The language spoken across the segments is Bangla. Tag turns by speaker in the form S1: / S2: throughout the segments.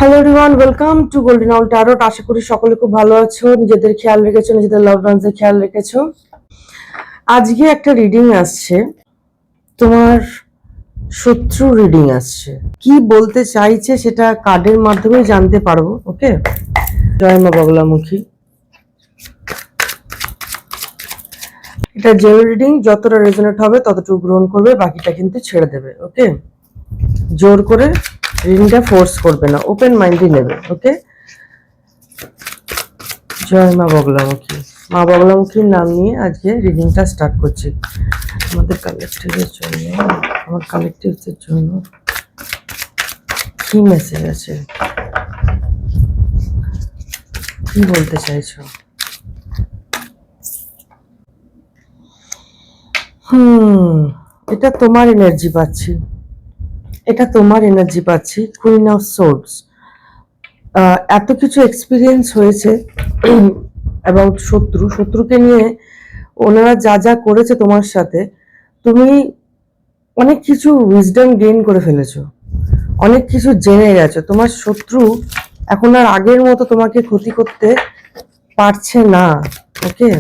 S1: Hello everyone, welcome to golden owl tarot. আশা করি সকলে খুব ভালো আছো, নিজেদের খেয়াল রেখেছো, নিজেদের লাভ ওয়ান্সের খেয়াল রেখেছো। আজকে একটা রিডিং আসছে, তোমার শত্রু রিডিং আসছে। কি বলতে চাইছে সেটা কার্ডের মাধ্যমে জানতে পারবো। ওকে, জয় মা বগলামুখী। এটা জেনারেল রিডিং, যতটা রেজোনেট হবে ততটুকু গ্রহণ করবে, বাকিটা কিন্তু ছেড়ে দেবে। ওকে, জোর করে রিডিংটা ফোর্স করবে না, ওপেন মাইন্ডই নেবে। ওকে, জয় মা বগলামুখী। মা বগলামুখীর নাম নিয়ে আজকে রিডিংটা স্টার্ট করছি আমাদের কালেকটিভের জন্য। আমার কালেকটিভদের জন্য কি মেসেজ আছে, কি বলতে চাইছো? এটা তোমার এনার্জি পাচ্ছি, এটা তোমার এনার্জি পাচ্ছি। কুইন অফ সোর্ডস, এত কিছু এক্সপিরিয়েন্স হয়েছে এবং শত্রুকে নিয়ে ওনারা যা যা করেছে তোমার সাথে, তুমি অনেক কিছু উইজডম গেইন করে ফেলেছো, অনেক কিছু জেনে গেছো। তোমার শত্রু এখন আর আগের মতো তোমাকে ক্ষতি করতে পারছে না। ওকে,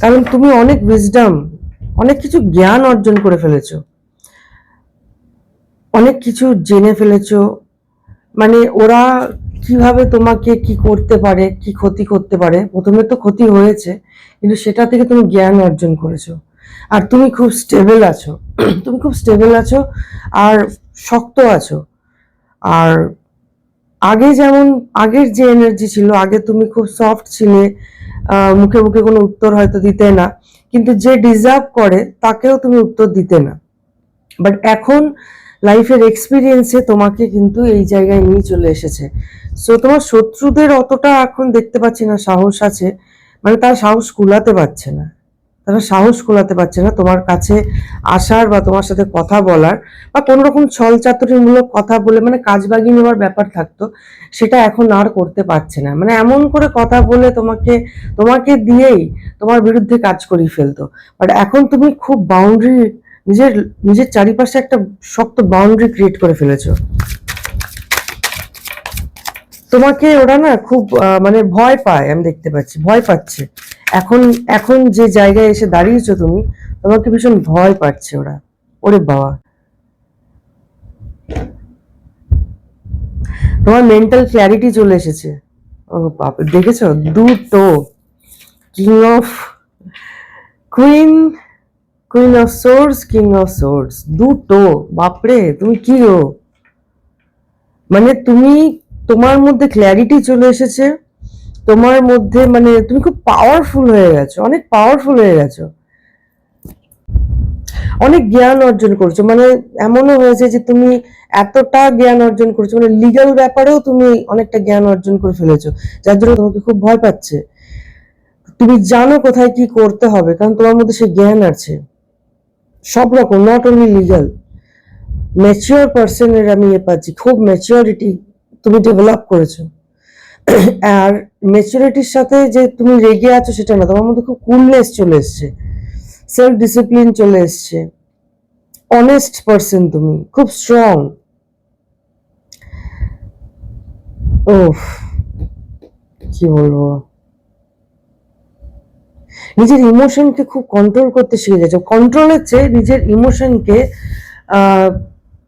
S1: কারণ তুমি অনেক উইজডম, অনেক কিছু জ্ঞান অর্জন করে ফেলেছো, অনেক কিছু জেনে ফেলেছো। মানে ওরা কিভাবে তোমাকে কি করতে পারে, কি ক্ষতি করতে পারে। প্রথমে তো ক্ষতি হয়েছে, কিন্তু সেটা থেকে তুমি জ্ঞান অর্জন করেছো। আর তুমি খুব স্টেবল আছো, তুমি খুব স্টেবল আছো আর শক্ত আছো। আর আগে যেমন, আগের যে এনার্জি ছিল, আগে তুমি খুব সফট ছিলে, মুখে মুখে কোনো উত্তর হয়তো দিতে না, কিন্তু যে ডিজার্ভ করে তাকেও তুমি উত্তর দিতে না। বাট এখন লাইফের এক্সপিরিয়েন্সে তোমাকে কিন্তু এই জায়গায় নিয়ে চলে এসেছে। সো তোমার শত্রুদের অতটা এখন দেখতে পাচ্ছি না সাহস আছে, মানে তারা সাহস কুলাতে পারছে না, তারা সাহস কুলাতে পারছে না তোমার কাছে আসার বা তোমার সাথে কথা বলার, বা কোনো রকম ছল চাতুরিমূলক কথা বলে মানে কাজ বাগিয়ে নেওয়ার ব্যাপার থাকতো, সেটা এখন আর করতে পারছে না। মানে এমন করে কথা বলে তোমাকে তোমাকে দিয়েই তোমার বিরুদ্ধে কাজ করিয়ে ফেলতো। বাট এখন তুমি খুব বাউন্ডারি, নিজের নিজের চারিপাশে একটা শক্ত বাউন্ডারি ক্রিয়েট করে ফেলেছো। তোমাকে ওরা না খুব মানে ভয় পায়, আমি দেখতে পাচ্ছি ভয় পাচ্ছে। এখন এখন যে জায়গায় এসে দাঁড়িয়েছো তুমি, তোমাকে ভীষণ ভয় পাচ্ছে ওরা। ওরে বাবা, তোমার মেন্টাল ক্ল্যারিটি চলে এসেছে। ও বাবা, দেখেছো দুটো king of queen, queen of swords, king of swords, দুটো। বাপরে, তুমি কি গো, মানে তুমি, তোমার মধ্যে ক্ল্যারিটি চলে এসেছে, তোমার মধ্যে মানে তুমি খুব পাওয়ারফুল হয়ে গেছো, অনেক পাওয়ারফুল হয়ে গেছো, অনেক জ্ঞান অর্জন করছো। মানে এমনও হয়েছে যে তুমি এতটা জ্ঞান অর্জন করছো, মানে লিগ্যাল ব্যাপারেও তুমি অনেকটা জ্ঞান অর্জন করে ফেলেছো, যার জন্য তোমাকে খুব ভয় পাচ্ছে। তুমি জানো কোথায় কি করতে হবে, কারণ তোমার মধ্যে সে জ্ঞান আছে সব রকম, নট অনলি লিগ্যাল। ম্যাচিওর পার্সনের আমি এ পাচ্ছি, খুব ম্যাচিওরিটি তুমি ডেভেলপ করেছো। আর ম্যাচুরিটির সাথে যে তুমি রেগে আছো সেটা না, তোমার মধ্যে খুব কুলনেস চলে এসছে, সেলফ ডিসিপ্লিন চলে এসছে, অনেস্ট পার্সন, তুমি খুব স্ট্রং। ওফ, কি বলবো, নিজের ইমোশনকে খুব কন্ট্রোল করতে শিখে গেছো। কন্ট্রোলের চেয়ে নিজের ইমোশনকে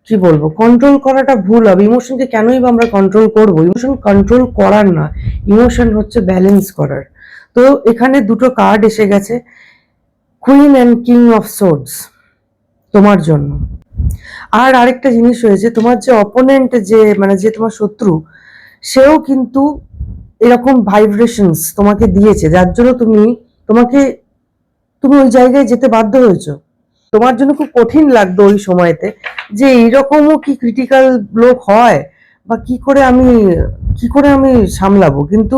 S1: কি বলবো, কন্ট্রোল করাটা ভুল হবে। ইমোশনকে কেনই বা আমরা কন্ট্রোল করবো? ইমোশন কন্ট্রোল করার না, ইমোশন হচ্ছে ব্যালেন্স করার। তো এখানে দুটো কার্ড এসে গেছে, queen and king of swords তোমার জন্য। আর আরেকটা জিনিস হয়েছে, তোমার যে অপোনেন্ট, যে মানে যে তোমার শত্রু, সেও কিন্তু এরকম ভাইব্রেশনস তোমাকে দিয়েছে, যার জন্য তোমাকে তুমি ওই জায়গায় যেতে বাধ্য হয়েছো। তোমার জন্য খুব কঠিন লাগতো ওই সময়তে, যে এইরকমও কি ক্রিটিক্যাল লোক হয়, বা কি করে আমি সামলাবো। কিন্তু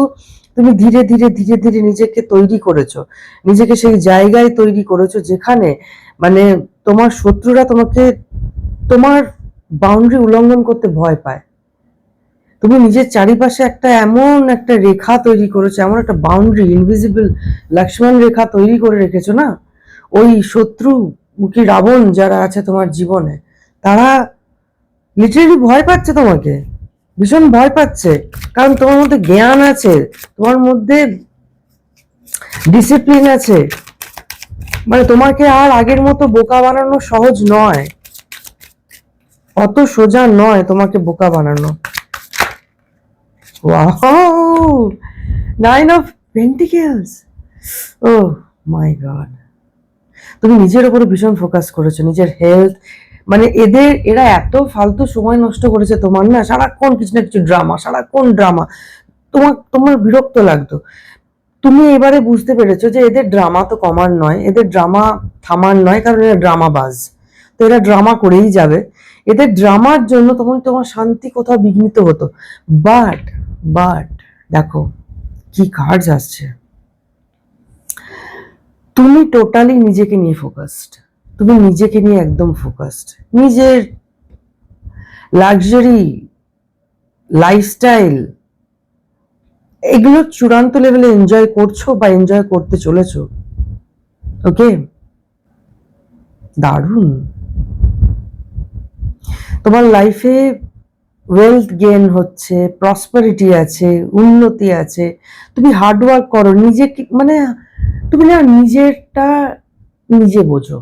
S1: তুমি ধীরে ধীরে ধীরে ধীরে নিজেকে তৈরি করেছো, নিজেকে সেই জায়গায় তৈরি করেছো যেখানে মানে তোমার শত্রুরা তোমাকে, তোমার বাউন্ডারি উল্লঙ্ঘন করতে ভয় পায়। তুমি নিজের চারিপাশে একটা এমন একটা রেখা তৈরি করেছো, এমন একটা বাউন্ডারি, ইনভিজিবল লক্ষ্মণ রেখা তৈরি করে রেখেছো না, ওই শত্রু কি রাবণ যারা আছে তোমার জীবনে, তারা লিটারেলি ভয় পাচ্ছে তোমাকে, ভীষণ ভয় পাচ্ছে, কারণ তোমার মধ্যে জ্ঞান আছে, তোমার মধ্যে ডিসিপ্লিন আছে, মানে তোমাকে আর আগের মতো বোকা বানানো সহজ নয়, অত সোজা নয় তোমাকে বোকা বানানো। Wow, 9 of pentacles, oh my God. তুমি নিজের উপরে ভীষণ ফোকাস করেছো, নিজের হেলথ, মানে এরা এত ফালতু সময় নষ্ট করেছে তোমার, না সারাক্ষণ কিছু না কিছু ড্রামা, সারাক্ষণ ড্রামা, তোমার বিরক্ত লাগতো। তুমি এবারে বুঝতে পেরেছো যে এদের ড্রামা তো কমার নয়, এদের ড্রামা থামার নয়, কারণ এরা ড্রামা বাজ, তো এরা ড্রামা করেই যাবে। এদের ড্রামার জন্য তোমার শান্তি কোথাও বিঘ্নিত হতো। বাট বাট দেখো কি কার্ডস আসছে, তুমি টোটালি নিজেকে নিয়ে ফোকাসড, তুমি নিজেকে নিয়ে একদম ফোকাসড, নিজের লাক্সারি লাইফস্টাইল এগুলো চূড়ান্ত লেভেলে এনজয় করছো বা এনজয় করতে চলেছো। ওকে, দারুণ। তোমার লাইফে ওয়েলথ গেইন হচ্ছে, প্রসপারিটি আছে, উন্নতি আছে, তুমি হার্ডওয়ার্ক করো, নিজেকে মানে তুমি না নিজেরটা নিজে বোঝো,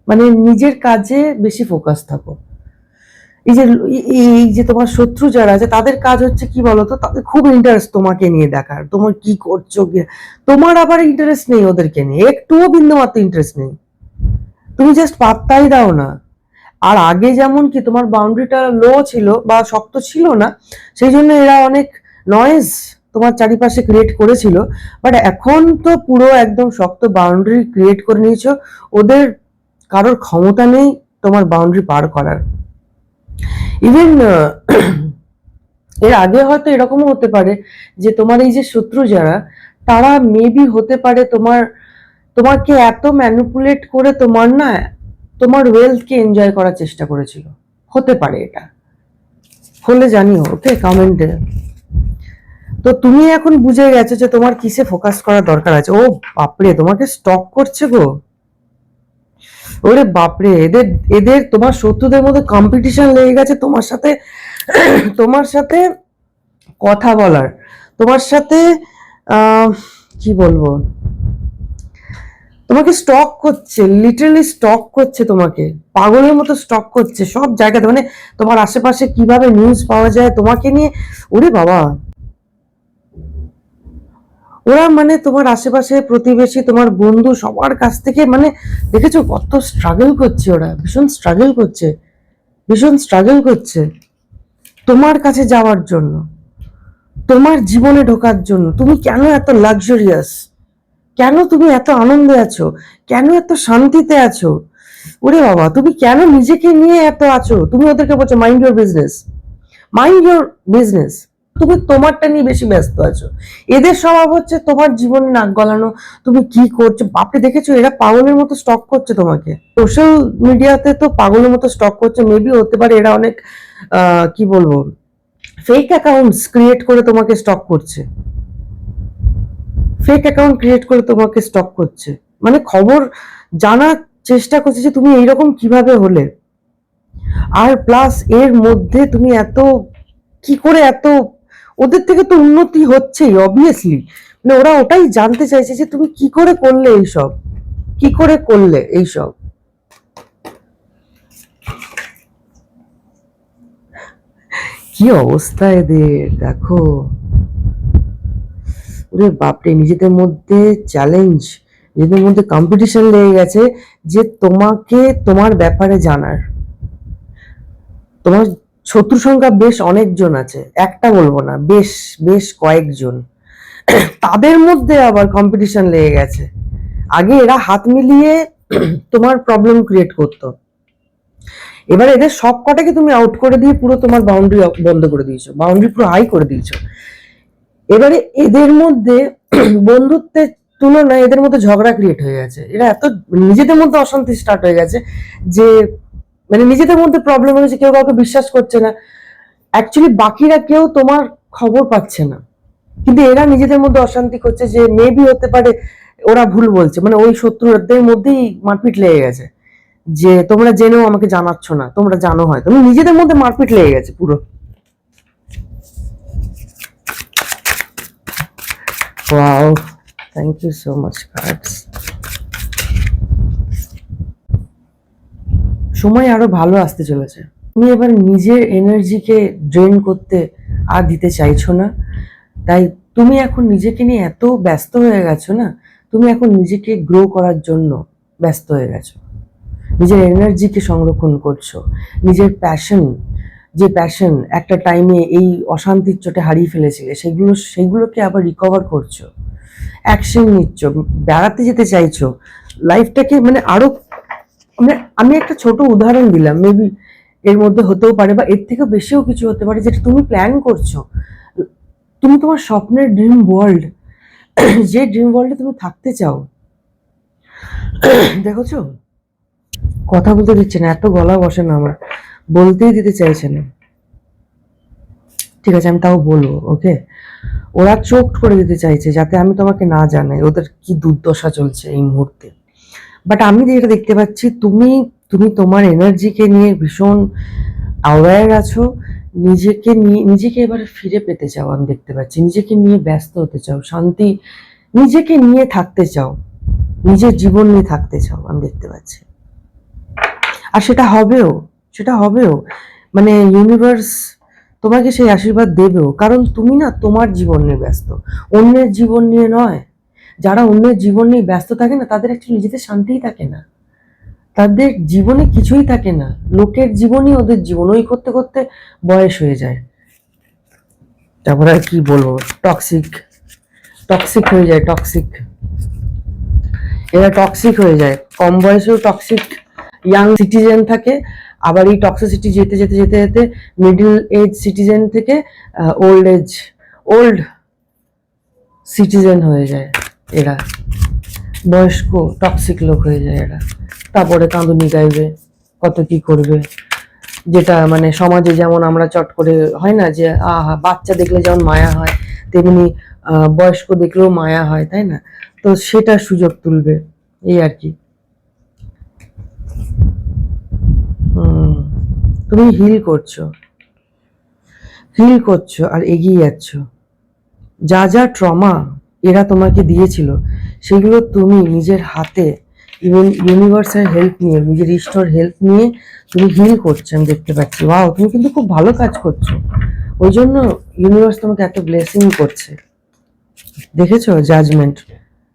S1: মানে নিজের কাজে বেশি ফোকাস থাকো। এই যে এই যে তোমার শত্রু যারা আছে তাদের কাজ হচ্ছে কি বলতো, তাদের খুব ইন্টারেস্ট তোমাকে নিয়ে দেখার, তোমার কি করছো, তোমার আবার ইন্টারেস্ট নেই ওদেরকে নিয়ে, একটুও বিন্দুমাত্র ইন্টারেস্ট নেই, তুমি জাস্ট পাত্তাই দাও না। আর আগে যেমন কি তোমার বাউন্ডারিটা লো ছিল বা শক্ত ছিল না, সেই জন্য এরা অনেক নয়েজ তোমার চারিপাশে ক্রিয়েট করেছিল, বাট এখন তো পুরো একদম শক্ত বাউন্ডারি ক্রিয়েট করে নিয়েছো, ওদের কারোর ক্ষমতা নেই তোমার বাউন্ডারি পার করার। ইভেন এর আগে হয়তো এরকমও হতে পারে যে তোমার এই যে শত্রু যারা, তারা মেবি হতে পারে তোমাকে এত ম্যানিপুলেট করে তোমার ওয়েলথকে এনজয় করার চেষ্টা করেছিল, হতে পারে এটা, হলে জানিও, ওকে, কমেন্টে। তো তুমি এখন বুঝে গেছো যে তোমার কিসে ফোকাস করার দরকার আছে। ও বাপরে, তোমাকে স্টক করছে গো, ওরে বাপরে, এদের এদের তোমার শত্রুদের মধ্যে কম্পিটিশন লেগে গেছে তোমার সাথে, তোমার সাথে কথা বলার, তোমার সাথে কি বলবো, তোমাকে স্টক করছে, লিটারালি স্টক করছে, তোমাকে পাগলের মতো স্টক করছে সব জায়গাতে, মানে তোমার আশেপাশে কিভাবে নিউজ পাওয়া যায় তোমাকে নিয়ে, ওরে বাবা, ওরা মানে তোমার আশেপাশে প্রতিবেশী, তোমার বন্ধু, সবার কাছ থেকে, মানে দেখেছো কত স্ট্রাগল করছে ওরা, ভীষণ স্ট্রাগল করছে, ভীষণ স্ট্রাগল করছে তোমার কাছে যাওয়ার জন্য, তোমার জীবনে ঢোকার জন্য। তুমি কেন এত লাক্সারিয়াস, কেন তুমি এত আনন্দে আছো, কেন এত শান্তিতে আছো, ওরে বাবা, তুমি কেন নিজেকে নিয়ে এত আছো। তুমি ওদেরকে বলছো mind your business, mind your business, তুমি তোমারটা নিয়ে বেশি ব্যস্ত আছো। এদের স্বভাব হচ্ছে তোমার জীবনে নাক গলানো, তুমি কি করছো, বাপরে দেখেছো এরা পাগলের মতো স্টক করছে তোমাকে, সোশ্যাল মিডিয়াতে তো পাগলের মতো স্টক করছে। মেবি হতে পারে এরা অনেক কি বলবো, ফেক অ্যাকাউন্টস ক্রিয়েট করে তোমাকে স্টক করছে, ফেক অ্যাকাউন্ট ক্রিয়েট করে তোমাকে স্টক করছে, মানে খবর জানার চেষ্টা করছে যে তুমি এইরকম কিভাবে হলে, আর প্লাস এর মধ্যে তুমি এত কি করে এত, ওদের থেকে তো উন্নতি হচ্ছেই অবভিয়াসলি, মানে ওরা ওটাই জানতে চাইছে যে তুমি কি করে করলে এইসব, কি করে করলে এইসব। কি অবস্থা এদের দেখো, ওরে বাপরে, নিজেদের মধ্যে চ্যালেঞ্জ, নিজেদের মধ্যে কম্পিটিশন লেগে গেছে যে তোমাকে তোমার ব্যাপারে জানার। তোমার শত্রু সংখ্যা বেশ অনেকজন আছে, একটা বলবো না, বেশ বেশ কয়েকজন, তাদের মধ্যে আবার কম্পিটিশন লেগে গেছে। আগে এরা হাত মিলিয়ে তোমার প্রবলেম ক্রিয়েট করতো, এবার এদের সব কটাকে তুমি আউট করে দিয়ে পুরো তোমার বাউন্ডারি বন্ধ করে দিয়েছো, বাউন্ডারি পুরো হাই করে দিয়েছো। এবারে এদের মধ্যে বন্ধুত্বের তুলনায় এদের মধ্যে ঝগড়া ক্রিয়েট হয়ে গেছে, এরা এত নিজেদের মধ্যে অশান্তি স্টার্ট হয়ে গেছে যে মানে নিজেদের মধ্যে প্রবলেম হয়েছে, কেউ কাউকে বিশ্বাস করছে না, অ্যাকচুয়ালি বাকিরা কেউ তোমার খবর পাচ্ছে না, কিন্তু এরা নিজেদের মধ্যে অশান্তি করছে যে মেবি হতে পারে ওরা ভুল বলছে, মানে ওই শত্রুদের মধ্যেই মারপিট লেগে গেছে যে তোমরা জেনেও আমাকে জানাচ্ছ না, তোমরা জানো, হয় তুমি নিজেদের মধ্যে মারপিট লেগে গেছে পুরো। Wow, thank you so much cards. সময় আরো ভালো আসতে চলেছে। তুমি এবার নিজের এনার্জিকে ড্রেন করতে আর দিতে চাইছো না, তাই তুমি এখন নিজেকে নিয়ে এত ব্যস্ত হয়ে গেছো না, তুমি এখন নিজেকে গ্রো করার জন্য ব্যস্ত হয়ে গেছো, নিজের এনার্জিকে সংরক্ষণ করছো, নিজের যে প্যাশন একটা টাইমে এই অশান্তির চোটে হারিয়ে ফেলেছিলে সেগুলোকে আবার রিকভার করছো, অ্যাকশন নিচ্ছ, বেড়াতে যেতে চাইছো, লাইফটাকে মানে আরো, মানে আমি একটা ছোট উদাহরণ দিলাম, মেবি এর মধ্যে হতেও পারে বা এর থেকেও বেশিও কিছু হতে পারে যেটা তুমি প্ল্যান করছো। তুমি তোমার স্বপ্নের ড্রিম ওয়ার্ল্ড, যে ড্রিম ওয়ার্ল্ডে তুমি থাকতে চাও, দেখেছো কথা বলতে দিচ্ছে না, এত গলা বসে না আমার, বলতেই দিতে চাইছে না। ঠিক আছে, আমি তাও বলবো, ওকে? ওরা চোখ করে দিতে চাইছে যাতে আমি তোমাকে না জানাই ওদের কি দুর্দশা চলছে এই মুহূর্তে। বাট আমি যেটা দেখতে পাচ্ছি, তুমি তুমি তোমার এনার্জিকে নিয়ে ভীষণ অ্যাওয়্যার আছো, নিজেকে এবারে ফিরে পেতে চাও, আমি দেখতে পাচ্ছি নিজেকে নিয়ে ব্যস্ত হতে চাও, শান্তি, নিজেকে নিয়ে থাকতে চাও, নিজের জীবন নিয়ে থাকতে চাও, আমি দেখতে পাচ্ছি। আর সেটা হবেও, মানে ইউনিভার্স তোমাকে সেই আশীর্বাদ দেবেও, কারণ তুমি না তোমার জীবন নিয়ে ব্যস্ত, অন্যের জীবন নিয়ে নয়। যারা অন্যের জীবন নিয়ে ব্যস্ত থাকে না, তাদের একটু নিজেদের শান্তিই থাকে না, তাদের জীবনে কিছুই থাকে না, লোকের জীবনই ওদের জীবন, ওই করতে করতে বয়স হয়ে যায়। তারপরে আর কি বলবো, টক্সিক টক্সিক হয়ে যায়, এরা টক্সিক হয়ে যায়, কম বয়সেও টক্সিক ইয়াং সিটিজেন থাকে, আবার এই টক্সিসিটি যেতে যেতে যেতে যেতে মিডল এজ সিটিজেন থেকে ওল্ড সিটিজেন হয়ে যায় এরা, বয়স্ক টক্সিক লোক হয়ে যায় এরা। তারপরে কাঁদুনি গাইবে, কত কি করবে, যেটা মানে সমাজে যেমন আমরা চট করে হয় না যে আহা, বাচ্চা দেখলে যেমন মায়া হয়, তেমনি বয়স্ক দেখলেও মায়া হয়, তাই না? তো সেটা সুযোগ তুলবে, এই আর কি। তুমি হিল করছো আর এগিয়ে যাচ্ছ। যা যা ট্রমা এরা তোমাকে দিয়েছিল, সেগুলো তুমি নিজের হাতে, ইভেন ইউনিভার্সের হেল্প নিয়ে, নিজের ঈশ্বর হেল্প নিয়ে তুমি হিল করছো, আমি দেখতে পাচ্ছি। ওয়াও, তুমি কিন্তু খুব ভালো কাজ করছো, ওই জন্য ইউনিভার্স তোমাকে এত ব্লেসিং করছে। দেখেছো,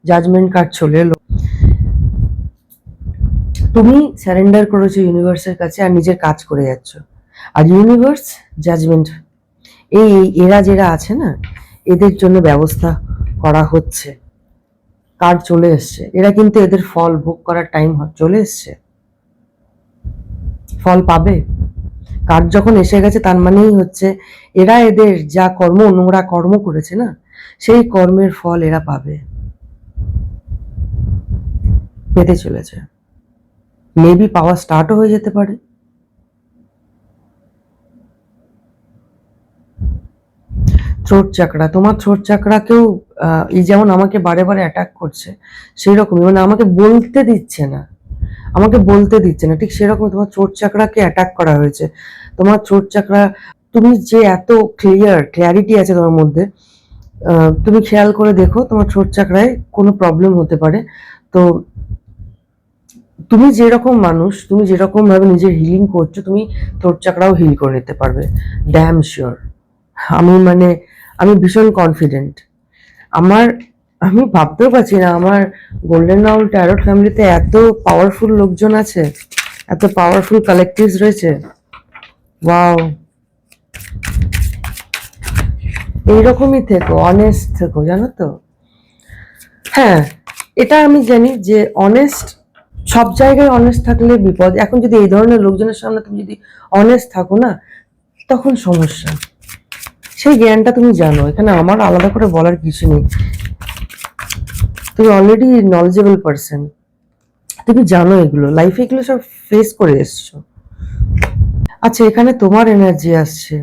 S1: জাজমেন্ট কার্ড চলে এলো। তুমি স্যারেন্ডার করেছো ইউনিভার্সের কাছে আর নিজের কাজ করে যাচ্ছ, আর ইউনিভার্স জাজমেন্ট, এরা যারা আছে না, এদের জন্য ব্যবস্থা করা হচ্ছে, কার্ড চলে এসছে, এরা কিন্তু এদের ফল ভোগ করার টাইম চলে এসছে, ফল পাবে। কার্ড যখন এসে গেছে তার মানেই হচ্ছে এরা এদের যা নোংরা কর্ম করেছে না, সেই কর্মের ফল এরা পেতে চলেছে, মেবি পাওয়া স্টার্টও হয়ে যেতে পারে। থ্রোট চাকরা, তোমার থ্রোট চাকরাকেও এই যেমন আমাকে বারে বারে অ্যাটাক করছে, সেই রকমই, মানে আমাকে বলতে দিচ্ছে না, ঠিক সেরকম তোমার থ্রোট চাকরাকে অ্যাটাক করা হয়েছে। তোমার থ্রোট চাকরা, তুমি যে এত ক্লিয়ারিটি আছে তোমার মধ্যে, তুমি খেয়াল করে দেখো তোমার থ্রোট চাকরায় কোনো প্রবলেম হতে পারে। তো তুমি যেরকম মানুষ, তুমি যেরকম ভাবে নিজের হিলিং করছো, তুমি থ্রোট চাকরাও হিল করে নিতে পারবে, ড্যাম শিওর। আমি ভীষণ কনফিডেন্ট। আমি ভাবতেও পারছি না আমার গোল্ডেন রাউন্ড ট্যারট ফ্যামিলিতে এত পাওয়ারফুল লোকজন আছে, এত পাওয়ারফুল কালেক্টিভস রয়েছে। ওয়াও, এইরকমই থেকো, অনেস্ট থেকো, জানো তো। হ্যাঁ, এটা আমি জানি যে সব জায়গায় অনেস্ট থাকলে বিপদ। এখন যদি এই ধরনের লোকজনের সামনে তুমি যদি অনেস্ট থাকো না, তখন সমস্যা। সেই জ্ঞানটা তুমি জানো, এখানে আমার আলাদা করে বলার কিছু নেই, তুমি অলরেডি নলেজেবল পারসন, তুমি জানো এগুলো, লাইফে এগুলো সব ফেস করে এসছো। আচ্ছা, এখানে তোমার এনার্জি আসছে,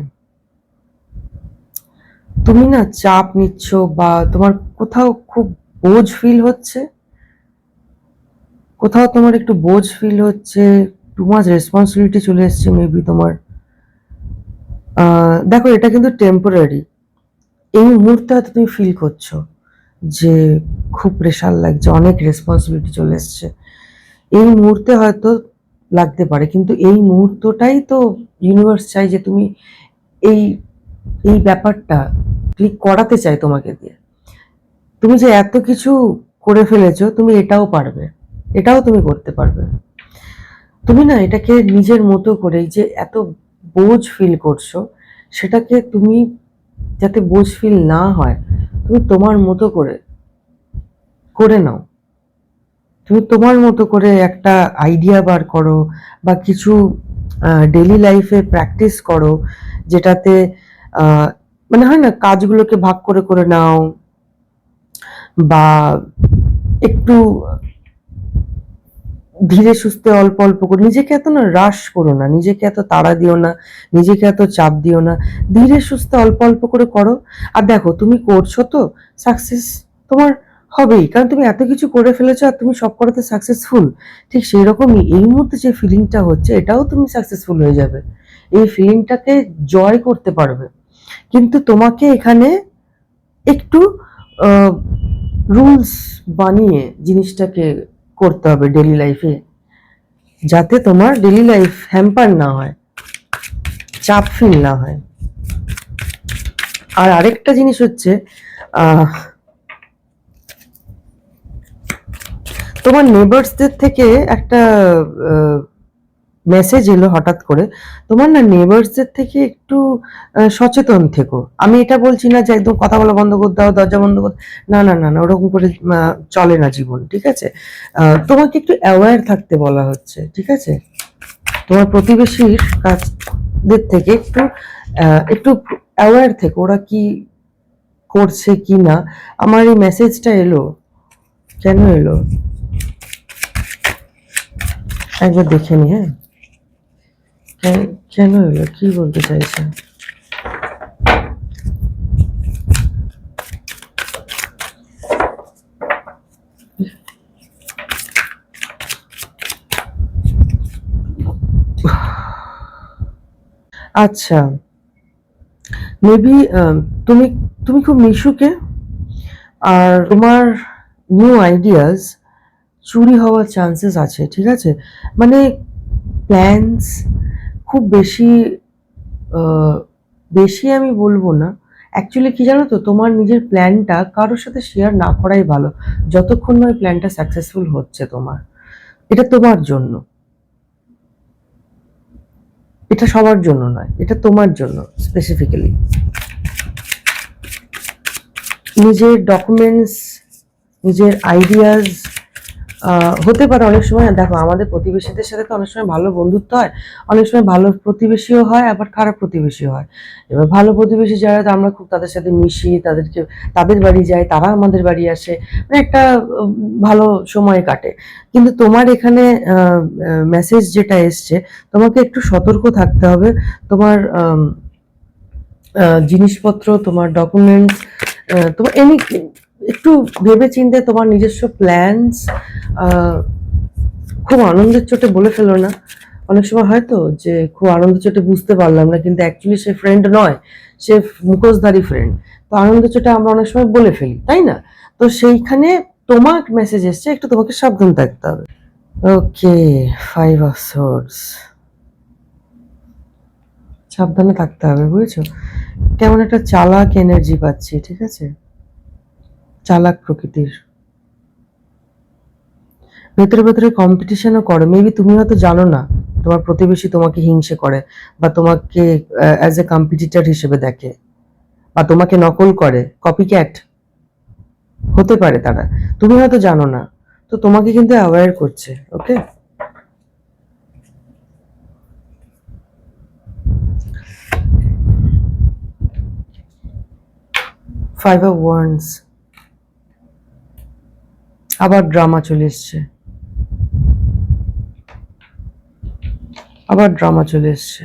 S1: তুমি না চাপ নিচ্ছ, বা তোমার কোথাও খুব বোঝ ফিল হচ্ছে, টু মাচ রেসপন্সিবিলিটি চলে এসছে মেবি তোমার। দেখো, এটা কিন্তু টেম্পোরারি, এই মুহূর্তে হয়তো তুমি ফিল করছো যে খুব প্রেশার লাগছে, অনেক রেসপন্সিবিলিটি চলে এসছে। এই মুহূর্তে হয়তো লাগতে পারে, কিন্তু এই মুহূর্তটাই তো ইউনিভার্স চাই যে তুমি এই এই ব্যাপারটা ক্লিক করাতে চাই তোমাকে দিয়ে। তুমি যে এত কিছু করে ফেলেছো, তুমি এটাও পারবে, এটাও তুমি করতে পারবে। তুমি না এটাকে নিজের মতো করে, এই যে এত বোঝ ফিল করছো, সেটাকে তুমি যাতে বোঝ ফিল না হয়, তুমি তোমার মতো করে করে নাও। তুমি তোমার মতো করে একটা আইডিয়া বার করো, বা কিছু ডেইলি লাইফে প্র্যাকটিস করো, যেটাতে মানে হয় না, কাজগুলোকে ভাগ করে করে নাও, বা একটু ধীরে সুস্থে অল্প অল্প করে, নিজেকে এত না রাশ করো না, নিজেকে এত তাড়া দিও না, নিজেকে এত চাপ দিও না, ধীরে সুস্থে অল্প অল্প করে করো। আর দেখো তুমি করছো তো, সাকসেস তোমার হবেই, কারণ তুমি এত কিছু করে ফেলেছো আর তুমি সব করাতে সাকসেসফুল। ঠিক সেই রকমই এই মুহূর্তে যে ফিলিংটা হচ্ছে, এটাও তুমি সাকসেসফুল হয়ে যাবে, এই ফিলিংটাকে জয় করতে পারবে। কিন্তু তোমাকে এখানে একটু রুলস বানিয়ে জিনিসটাকে করতে হবে ডেলি লাইফে, যাতে তোমার ডেলি লাইফ হ্যাম্পার না হয়, চাপ ফিল না হয়। আর আরেকটা জিনিস হচ্ছে, আহ, তোমার নেবার্সদের থেকে একটা মেসেজ এলো হঠাৎ করে। তোমার না নেবার্সদের থেকে একটু সচেতন থেকো। আমি এটা বলছি না যে একদম কথা বলা বন্ধ করে দাও, দরজা বন্ধ করে, না না না না, ওরকম করে চলে না জীবন, ঠিক আছে? তোমাকে একটু অ্যাওয়্যার থাকতে বলা হচ্ছে, ঠিক আছে? তোমার প্রতিবেশীর কাজদের থেকে একটু একটু অ্যাওয়্যার থেকো, ওরা কি করছে কি না। আমার এই মেসেজটা এলো, কেন এলো একবার দেখে নি। হ্যাঁ, কেন এলো, কি বলতে চাইছে? আচ্ছা, মেবি তুমি তুমি খুব মিশুকে, আর তোমার নিউ আইডিয়াস চুরি হওয়ার চান্সেস আছে, ঠিক আছে? মানে প্ল্যানস খুব বেশি, বেশি আমি বলবো না, অ্যাকচুয়ালি কি জানো তো, তোমার নিজের প্ল্যানটা কারোর সাথে শেয়ার না করাই ভালো, যতক্ষণ না ওই প্ল্যানটা সাকসেসফুল হচ্ছে তোমার। এটা তোমার জন্য, এটা সবার জন্য নয়, এটা তোমার জন্য স্পেসিফিক্যালি। নিজের ডকুমেন্টস, নিজের আইডিয়াস হতে পারে। অনেক সময় দেখো, আমাদের প্রতিবেশীদের সাথে তো অনেক সময় ভালো বন্ধুত্ব হয়, অনেক সময় ভালো প্রতিবেশীও হয়, আবার খারাপ প্রতিবেশীও হয়। এবার ভালো প্রতিবেশী যারা, তো আমরা খুব তাদের সাথে মিশি, তাদেরকে তাদের বাড়ি যাই, তারা আমাদের বাড়ি আসে, মানে একটা ভালো সময় কাটে। কিন্তু তোমার এখানে মেসেজ যেটা এসছে, তোমাকে একটু সতর্ক থাকতে হবে। তোমার জিনিসপত্র, তোমার ডকুমেন্টস, তোমার একটু ভেবে চিন্তে তোমার নিজস্ব প্ল্যানস খুব আনন্দের চোটে বলে ফেলো না। অনেক সময় হয়তো যে খুব আনন্দের চোটে বুঝতে পারলাম না, কিন্তু অ্যাকচুয়ালি সে ফ্রেন্ড নয়, সে মুখোশধারী ফ্রেন্ড। তো আনন্দের চোটে আমরা অনেক সময় বলে ফেলি, তাই না? তো সেইখানে তোমার মেসেজ এসছে, একটু তোমাকে সাবধান থাকতে হবে। ওকে, 5 of Swords, সাবধানে থাকতে হবে, বুঝেছো? কেমন একটা চালাক এনার্জি পাচ্ছি, ঠিক আছে? চালাক প্রকৃতির, ভেতরে ভেতরে কম্পিটিশনও করে। মেবি তুমি হয়তো জানো না, তোমার প্রতিবেশী তোমাকে হিংসে করে, বা তোমাকে অ্যাজ এ কম্পিটিটর হিসেবে দেখে, বা তোমাকে নকল করে, কপি ক্যাট হতে পারে তারা, তুমি হয়তো জানো না। তো তোমাকে কিন্তু অ্যাওয়্যার করছে, ওকে? Five of Wands, আবার ড্রামা চলে এসছে, আবার ড্রামা চলে এসছে।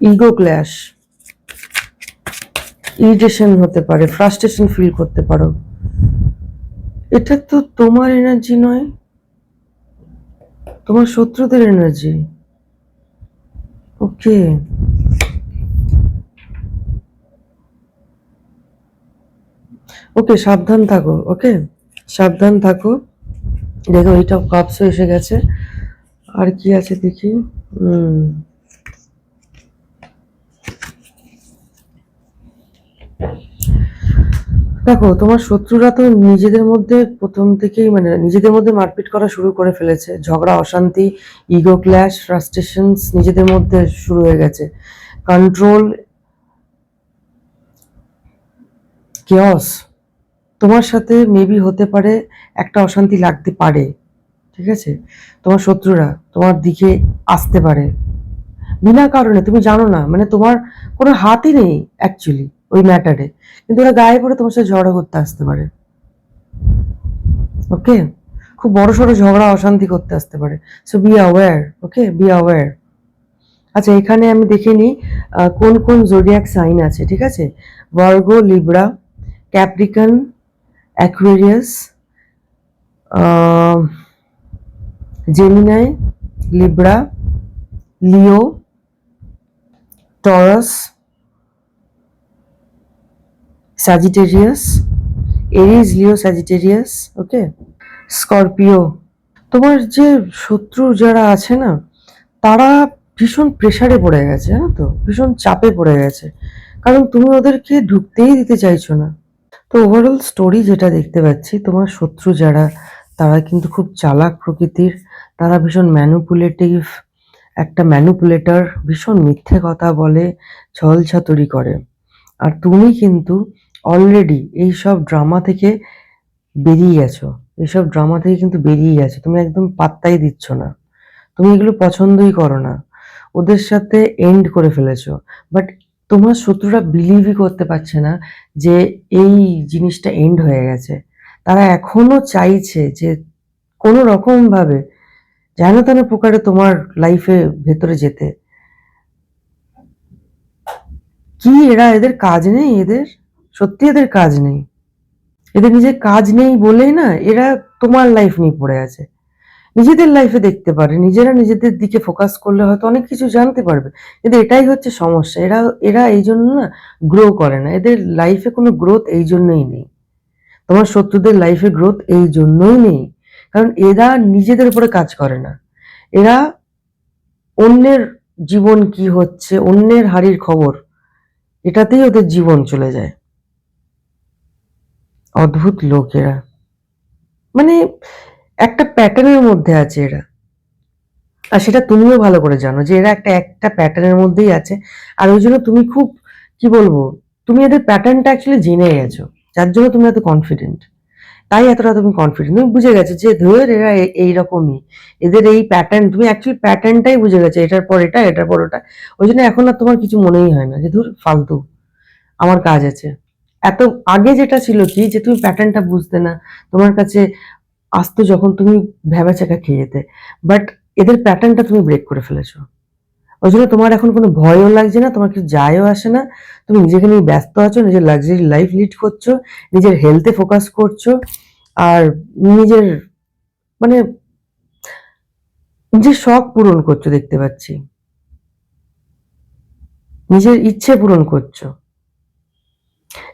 S1: ইগো ক্ল্যাশ, ইরিটেশন হতে পারে, ফ্রাস্ট্রেশন ফিল করতে পারো। এটা তো তোমার এনার্জি নয়, তোমার শত্রুদের এনার্জি। ওকে, ওকে, সাবধান থাকো। ওকে, সাবধান থাকো। দেখো এইটা কাপস এসে গেছে। আর কি আছে দেখি। হুম, দেখো তোমার শত্রুরা তো নিজেদের মধ্যে প্রথম থেকেই মানে নিজেদের মধ্যে মারপিট করা শুরু করে ফেলেছে। ঝগড়া, অশান্তি, ইগো ক্ল্যাশ, ফ্রাস্ট্রেশনস নিজেদের মধ্যে শুরু হয়ে গেছে। Control, chaos. তোমার সাথে মেবি হতে পারে একটা অশান্তি লাগতে পারে, ঠিক আছে? তোমার শত্রুরা তোমার দিকে আসতে পারে বিনা কারণে, তুমি জানো না, মানে তোমার কোনো হাতই নেই অ্যাকচুয়ালি ওই ম্যাটারে, কিন্তু ওরা গায়ে পড়ে তোমার সাথে ঝগড়া করতে আসতে পারে। ওকে, খুব বড় সড়ো ঝগড়া অশান্তি করতে আসতে পারে। So be aware. Okay, be aware. আচ্ছা, এখানে আমি দেখে নিই কোন কোন জোডিয়াক সাইন আছে, ঠিক আছে? Virgo, Libra, Capricorn, Aquarius, Gemini, Libra, Leo, Taurus, Sagittarius, Aries, Leo, Sagittarius. Okay, Scorpio. তোমার যে শত্রু যারা আছে না, তারা ভীষণ প্রেসারে পড়ে গেছে, জানো তো, ভীষণ চাপে পড়ে গেছে, কারণ তুমি ওদেরকে ঢুকতেই দিতে চাইছো না। তো ওভারঅল স্টোরি যেটা দেখতে পাচ্ছি, তোমার শত্রু যারা, তারা কিন্তু খুব চালাক প্রকৃতির। তারা ভীষণ ম্যানুপুলেটিভ, একটা ম্যানুপুলেটর, ভীষণ মিথ্যে কথা বলে, ছল ছাতুরি করে। আর তুমি কিন্তু অলরেডি এইসব ড্রামা থেকে বেরিয়ে গেছো। এইসব ড্রামা থেকে কিন্তু বেরিয়ে গেছো, তুমি একদম পাত্তাই দিচ্ছ না। তুমি এগুলো পছন্দই করো না, ওদের সাথে এন্ড করে ফেলেছো। বাট তোমার শত্রুরা বিলিভই করতে পারছে না যে এই জিনিসটা এন্ড হয়ে গেছে। তারা এখনো চাইছে যে কোনো রকম ভাবে যেন তেন প্রকারে তোমার লাইফে ভেতরে যেতে। কি এরা, এদের কাজ নেই? এদের সত্যি এদের কাজ নেই। এদের নিজের কাজ নেই বলেই না এরা তোমার লাইফ নিয়ে পড়ে আছে। নিজেদের লাইফে দেখতে পারে, নিজেরা নিজেদের দিকে ফোকাস করলে হয়তো অনেক কিছু জানতে পারবে। কিন্তু এটাই হচ্ছে সমস্যা, এরা এরা এই জন্য না গ্রো করে না। এদের লাইফে কোনো গ্রোথ এই জন্যই নেই। তোমার শত্রুদের লাইফে গ্রোথ এই জন্যই নেই, কারণ এরা নিজেদের উপরে কাজ করে না। এরা অন্যের জীবন কি হচ্ছে, অন্যের হাড়ির খবর, এটাতেই ওদের জীবন চলে যায়। অদ্ভুত লোক এরা, মানে একটা প্যাটার্নের মধ্যে আছে এরা। আর সেটা তুমিও ভালো করে জানো যে এরা একটা একটা প্যাটার্নের মধ্যেই আছে। আর ওই জন্য তুমি খুব, কি বলবো, তুমি এদের প্যাটার্নটা অ্যাকচুয়ালি জেনে গেছো, যার জন্য তুমি এত কনফিডেন্ট। তাই এতটা তুমি কনফিডেন্ট, তুমি বুঝে গেছো যে ধর এরা এইরকমই, এদের এই প্যাটার্ন, তুমি অ্যাকচুয়ালি প্যাটার্নটাই বুঝে গেছো, এটার পর এটা, এটার পর ওটা। ওই জন্য এখন আর তোমার কিছু মনেই হয় না যে ধর ফালতু, আমার কাজ আছে। এত আগে যেটা ছিল কি, যে তুমি প্যাটার্নটা বুঝতে না, তোমার কাছে আসতো যখন তুমি ভ্যাবাচ্যাকা খেয়ে যেতে। বাট এদের প্যাটার্নটা তুমি ব্রেক করে ফেলেছো। ওই জন্য তোমার এখন কোনো ভয়ও লাগছে না, তোমার কিছু যায়ও আসে না। তুমি নিজেকে নিয়ে ব্যস্ত আছো, নিজের লাক্সারি লাইফ লিড করছো, নিজের হেলথে ফোকাস করছো, আর নিজের মানে নিজের শখ পূরণ করছো দেখতে পাচ্ছি, নিজের ইচ্ছে পূরণ করছো,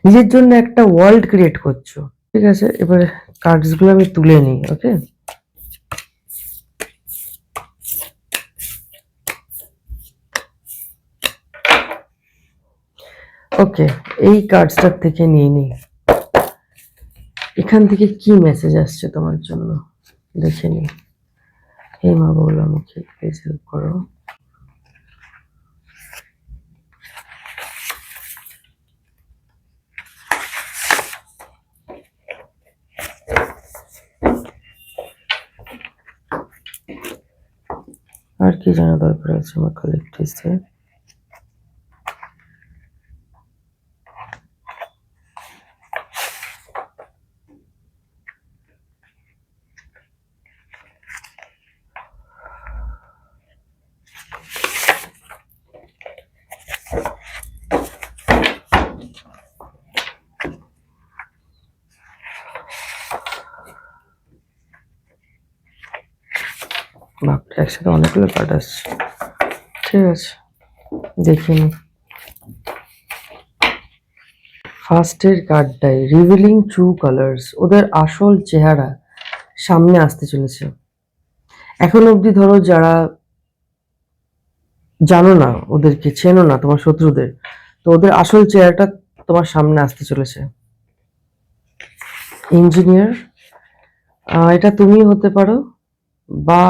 S1: নিজের জন্য একটা ওয়ার্ল্ড ক্রিয়েট করছো। ঠিক আছে, এবারে কার্ডস গুলো আমি তুলে নিই। ওকে, ওকে, এই কার্ডসটার থেকে নিয়ে নিই, এখান থেকে কি মেসেজ আসছে তোমার জন্য দেখে নিই। হে মা বৌলামুখী, প্লিজ হেল্প করো। আর কি জানা দরকার আছে আমার কালেক্টিভসে? বাপরে, একসাথে অনেকগুলো কার্ড আসছে। ঠিক আছে, দেখিনি। ফার্স্টের কার্ডটাই রিভিলিং ট্রু কালার্স, ওদের আসল চেহারা সামনে আসতে চলেছে। এখন অবধি ধরো যারা জানো না, ওদেরকে চেনো না, তোমার শত্রুদের, তো ওদের আসল চেহারাটা তোমার সামনে আসতে চলেছে। ইঞ্জিনিয়ার, এটা তুমি হতে পারো বা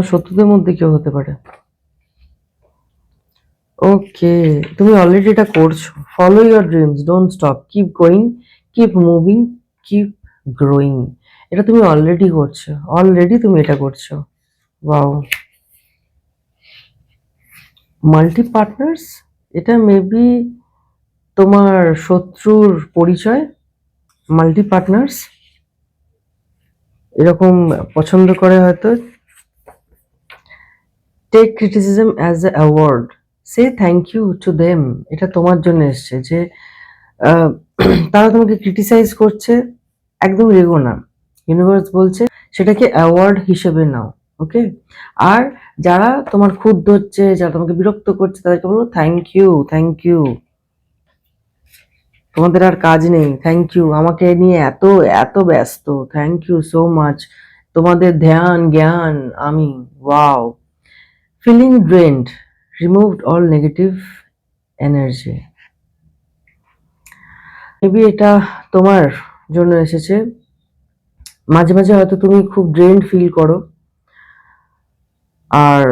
S1: শত্রুদের মধ্যে কেউ হতে পারে। ওকে, তুমি অলরেডি এটা করছো। Follow your dreams, don't stop, keep going, keep moving, keep growing. এটা তুমি অলরেডি করছো, অলরেডি তুমি এটা করছো। ওয়াও। মাল্টি পার্টনার্স, এটা মেবি তোমার শত্রুর পরিচয়। মাল্টি পার্টনার্স এরকম পছন্দ করে হয়তো। Take criticism as a award, say thank you to them. এটা তোমার জন্য এসছে যে তারা তোমাকে ক্রিটিসাইজ করছে, একদম রেগো না। ইউনিভার্স বলছে সেটাকে অ্যাওয়ার্ড হিসেবে নাও। ওকে, আর যারা তোমার খুদ ধরছে, যারা তোমাকে বিরক্ত করছে, তাদেরকে বলো থ্যাংক ইউ, থ্যাংক ইউ, তোমাদের আর কাজ নেই, থ্যাংক ইউ, আমাকে নিয়ে এত এত ব্যস্ত, থ্যাংক ইউ সো মাচ, তোমাদের ধ্যান জ্ঞান আমি। Wow. Feeling drained, removed all negative energy. Maybe এটা তোমার জন্য এসেছে। মাঝে মাঝে হয়তো তুমি খুব ড্রেন্ড ফিল করো, আর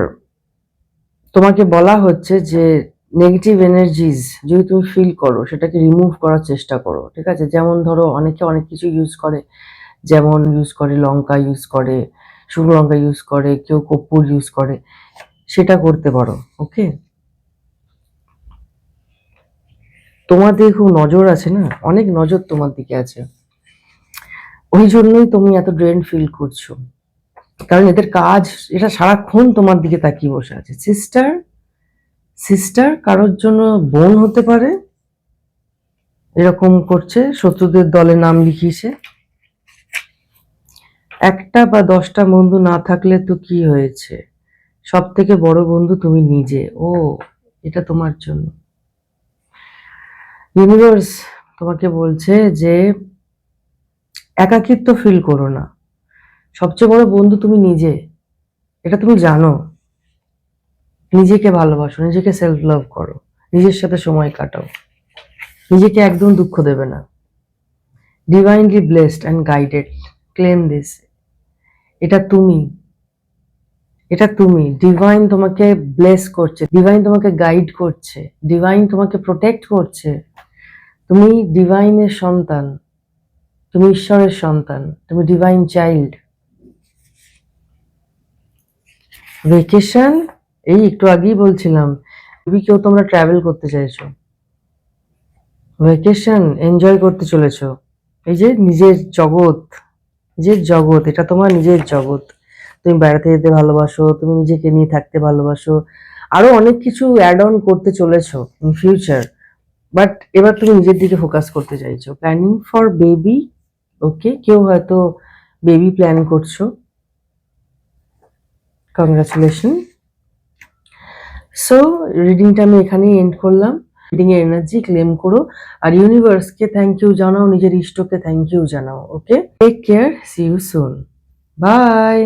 S1: তোমাকে বলা হচ্ছে যে নেগেটিভ এনার্জিজ যদি তুমি ফিল করো সেটাকে রিমুভ করার চেষ্টা করো। ঠিক আছে, যেমন ধরো অনেকে অনেক কিছু ইউজ করে, যেমন ইউজ করে লঙ্কা ইউজ করে, শুকনো লঙ্কা ইউজ করে, কেউ কর্পূর ইউজ করে, সেটা করতে পারো। ওকে, তোমার দিকে খুব নজর আছে না, অনেক নজর তোমার দিকে আছে, ওই জন্যই তুমি এত ড্রেন ফিল করছো। কারণ এদের কাজ এটা সারাক্ষণ তোমার দিকে তাকিয়ে বসে আছে। সিস্টার, সিস্টার কারোর জন্য বোন হতে পারে, এরকম করছে, শত্রুদের দলে নাম লিখিয়েছে। একটা বা 10টা বন্ধু না থাকলে তো কি হয়েছে, সব থেকে বড় বন্ধু তুমি নিজে। ও, এটা তোমার জন্য। ইউনিভার্স তোমাকে বলছে যে একাকিত্ব ফিল করো না, সবচেয়ে বড় বন্ধু তুমি নিজে, এটা তুমি জানো। নিজেকে ভালোবাসো, নিজেকে সেলফ লাভ করো, নিজের সাথে সময় কাটাও, নিজেকে একদম দুঃখ দেবে না। Divinely blessed and guided, claim this. এটা তুমি, এটা তুমি। ডিভাইন তোমাকে ব্লেস করছে, ডিভাইন তোমাকে গাইড করছে, ডিভাইন তোমাকে প্রোটেক্ট করছে। তুমি ডিভাইনের সন্তান, তুমি ঈশ্বরের সন্তান, তুমি ডিভাইন চাইল্ড। ভেকেশন, এই একটু আগেই বলছিলাম, তুমি কেউ তোমরা ট্রাভেল করতে চাইছো, ভেকেশন এনজয় করতে চলেছো। এই যে নিজের জগৎ, নিজের জগৎ, এটা তোমার নিজের জগৎ। তুমি বেড়াতে যেতে ভালোবাসো, তুমি নিজেকে নিয়ে থাকতে ভালোবাসো, আরো অনেক কিছু অ্যাড অন করতে চলেছো ইন ফিউচার। বাট এবার তুমি নিজের দিকে ফোকাস করতে চাইছো। প্ল্যানিং ফর বেবি, ওকে, কেউ হয়তো বেবি প্ল্যান করছো, কংগ্রাচুলেশন। সো রিডিংটা আমি এখানেই এন্ড করলাম। রিডিং এর এনার্জি ক্লেম করো, আর ইউনিভার্সকে থ্যাংক ইউ জানাও, নিজের ইষ্টকে থ্যাংক ইউ জানাও। Okay, take care, see you soon, by.